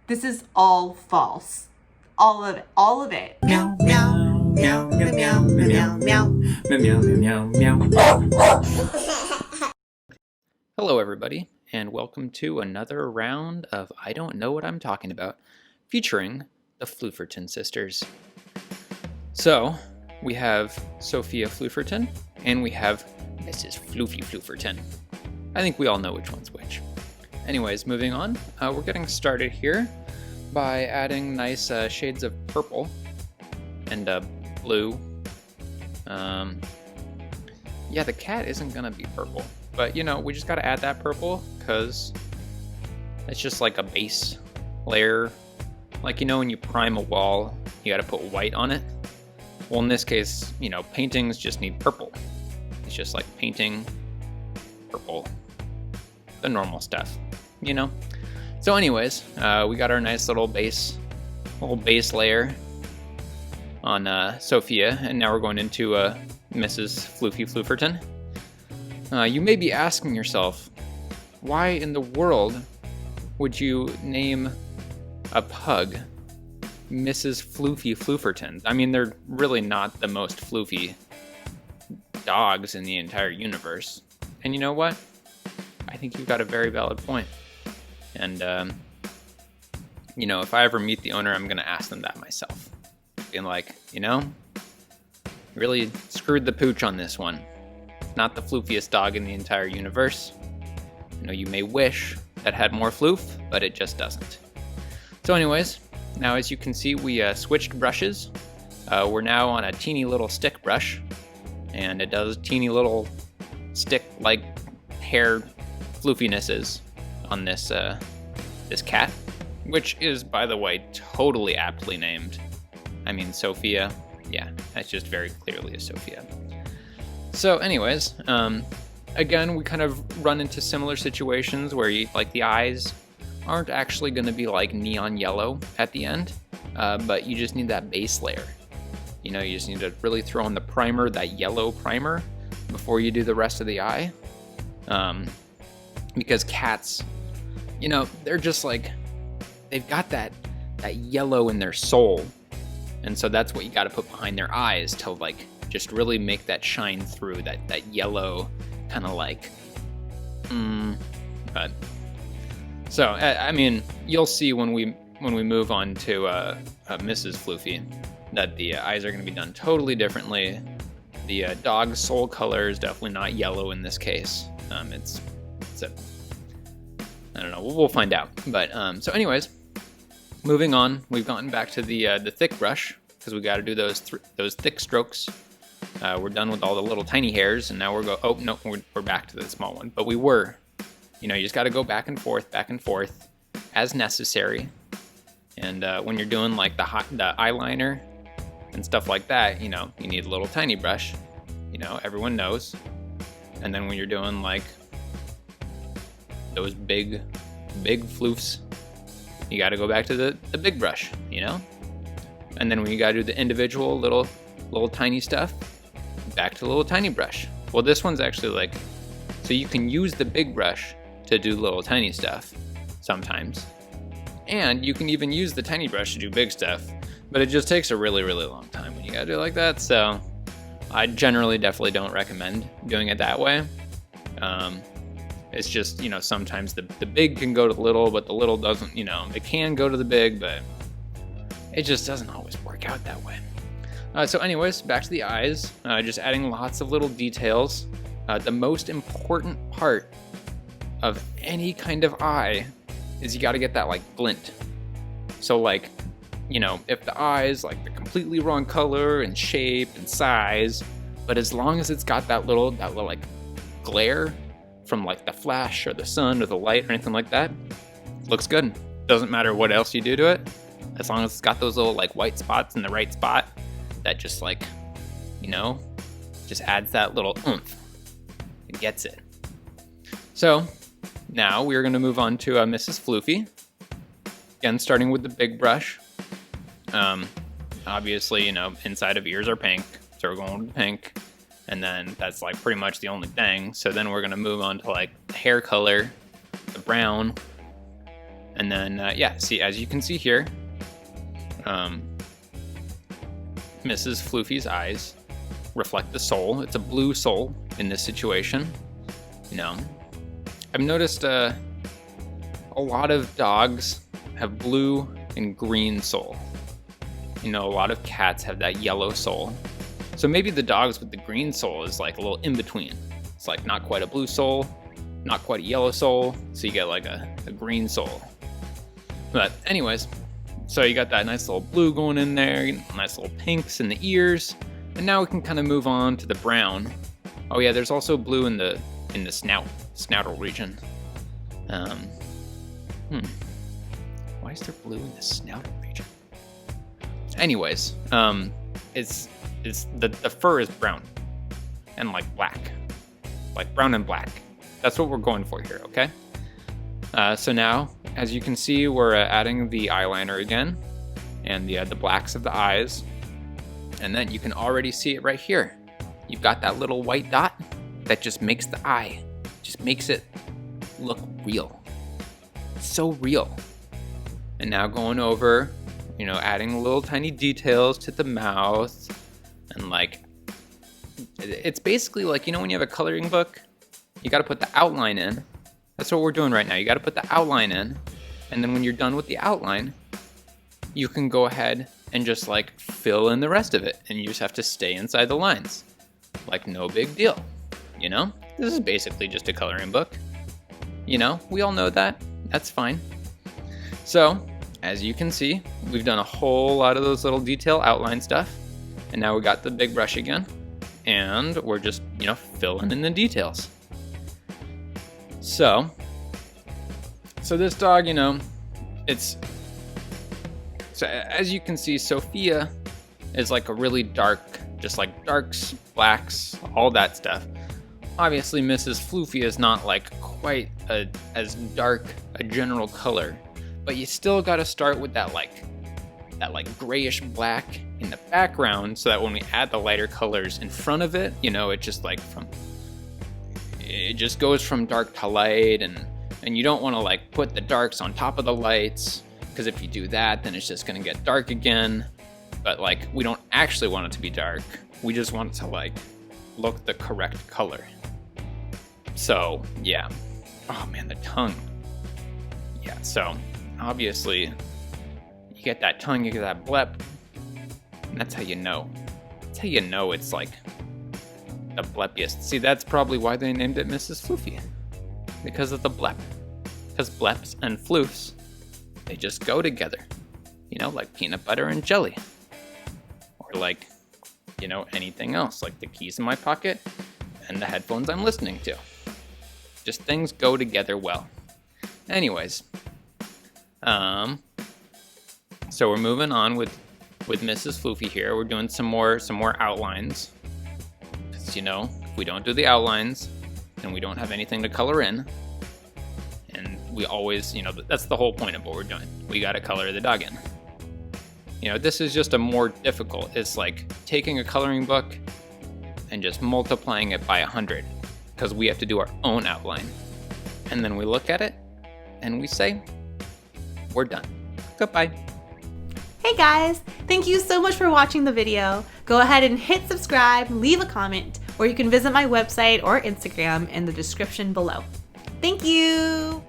This is all false. All of it. All of it. Meow, meow, meow, meow, meow, meow, meow, meow, meow, meow, meow. Hello, everybody, and welcome to another round of I Don't Know What I'm Talking About, featuring the Flooferton Sisters. So, we have Sophia Flooferton, and we have Mrs. Floofy Flooferton. I think we all know which one's which. Anyways, moving on, we're getting started here by adding nice shades of purple and blue. Yeah, the cat isn't gonna be purple. But, you know, we just gotta add that purple because it's just like a base layer. Like, you know, when you prime a wall, you gotta put white on it. Well, in this case, you know, paintings just need purple. It's just like painting purple. The normal stuff, you know? So anyways, we got our nice little base layer on Sophia, and now we're going into Mrs. Floofy Flooferton. You may be asking yourself, why in the world would you name a pug Mrs. Floofy Flooferton? I mean, they're really not the most floofy dogs in the entire universe. And you know what? I think you've got a very valid point. And, you know, if I ever meet the owner, I'm going to ask them that myself. Being like, you know, really screwed the pooch on this one. Not the floofiest dog in the entire universe. You know, you may wish that had more floof, but it just doesn't. So anyways, now as you can see, we switched brushes. We're now on a teeny little stick brush, and it does teeny little stick-like hair floofinesses on this this cat, which is, by the way, totally aptly named. I mean, Sophia, yeah, that's just very clearly a Sophia. So anyways, again, we kind of run into similar situations where like the eyes aren't actually going to be like neon yellow at the end, but you just need that base layer. You know, you just need to really throw in the primer, that yellow primer, before you do the rest of the eye. Because cats, you know, they're just like, they've got that yellow in their soul. And so that's what you got to put behind their eyes to like just really make that shine through, that yellow kind of like, but so I mean, you'll see when we move on to Mrs. Floofy that the eyes are going to be done totally differently. The dog's soul color is definitely not yellow in this case. It's a, I don't know, we'll find out. But so anyways, moving on, we've gotten back to the thick brush because we got to do those thick strokes. We're done with all the little tiny hairs, and now we're back to the small one. But we were, you know, you just got to go back and forth as necessary. And when you're doing like the eyeliner and stuff like that, you know, you need a little tiny brush. You know, everyone knows. And then when you're doing like those big floofs, you got to go back to the big brush, you know. And then when you got to do the individual little tiny stuff, back to the little tiny brush. Well, this one's actually like, so you can use the big brush to do little tiny stuff sometimes. And you can even use the tiny brush to do big stuff, but it just takes a really, really long time when you gotta do it like that. So I generally definitely don't recommend doing it that way. It's just, you know, sometimes the big can go to the little, but the little doesn't, you know, it can go to the big, but it just doesn't always work out that way. So anyways, back to the eyes, just adding lots of little details. The most important part of any kind of eye is you got to get that like glint. So like, you know, if the eye is like the completely wrong color and shape and size, but as long as it's got that little like glare from like the flash or the sun or the light or anything like that, looks good. Doesn't matter what else you do to it, as long as it's got those little like white spots in the right spot. That just like, you know, just adds that little oomph. It gets it. So now we're going to move on to Mrs. Floofy. Again, starting with the big brush. Obviously, you know, inside of ears are pink, so we're going with the pink. And then that's like pretty much the only thing. So then we're going to move on to like the hair color, the brown. And then, yeah, see, as you can see here, Mrs. Floofy's eyes reflect the soul. It's a blue soul in this situation. You know, I've noticed a lot of dogs have blue and green soul. You know, a lot of cats have that yellow soul. So maybe the dogs with the green soul is like a little in between. It's like not quite a blue soul, not quite a yellow soul, so you get like a green soul. But anyways, so you got that nice little blue going in there, nice little pinks in the ears, and now we can kind of move on to the brown. Oh yeah, there's also blue in the snoutal region. Why is there blue in the snoutal region? Anyways, it's the fur is brown and like black, like brown and black. That's what we're going for here, okay? So now, as you can see, we're adding the eyeliner again and the blacks of the eyes. And then you can already see it right here. You've got that little white dot that just makes the eye, just makes it look real. It's so real. And now going over, you know, adding little tiny details to the mouth and like, it's basically like, you know, when you have a coloring book, you got to put the outline in. That's what we're doing right now. You got to put the outline in. And then when you're done with the outline, you can go ahead and just like fill in the rest of it. And you just have to stay inside the lines. Like no big deal, you know? This is basically just a coloring book. You know, we all know that. That's fine. So, as you can see, we've done a whole lot of those little detail outline stuff. And now we got the big brush again. And we're just, you know, filling in the details. So this dog, you know, so as you can see, Sophia is like a really dark, just like darks, blacks, all that stuff. Obviously, Mrs. Floofy is not like quite as dark a general color, but you still got to start with that like grayish black in the background, so that when we add the lighter colors in front of it, you know, it just goes from dark to light, and you don't want to like put the darks on top of the lights, because if you do that, then it's just going to get dark again. But like, we don't actually want it to be dark. We just want it to like look the correct color. So yeah. Oh man, the tongue. Yeah, so obviously you get that tongue, you get that blep, and that's how you know. That's how you know it's like the bleppiest. See, that's probably why they named it Mrs. Floofy. Because of the blep. Because bleps and floofs, they just go together. You know, like peanut butter and jelly. Or like, you know, anything else. Like the keys in my pocket and the headphones I'm listening to. Just things go together well. Anyways. So we're moving on with Mrs. Floofy here. We're doing some more outlines. You know, if we don't do the outlines, then we don't have anything to color in. And we always, you know, that's the whole point of what we're doing. We got to color the dog in. You know, this is just a more difficult. It's like taking a coloring book and just multiplying it by 100, because we have to do our own outline. And then we look at it and we say, we're done. Goodbye. Hey guys, thank you so much for watching the video. Go ahead and hit subscribe, leave a comment, or you can visit my website or Instagram in the description below. Thank you.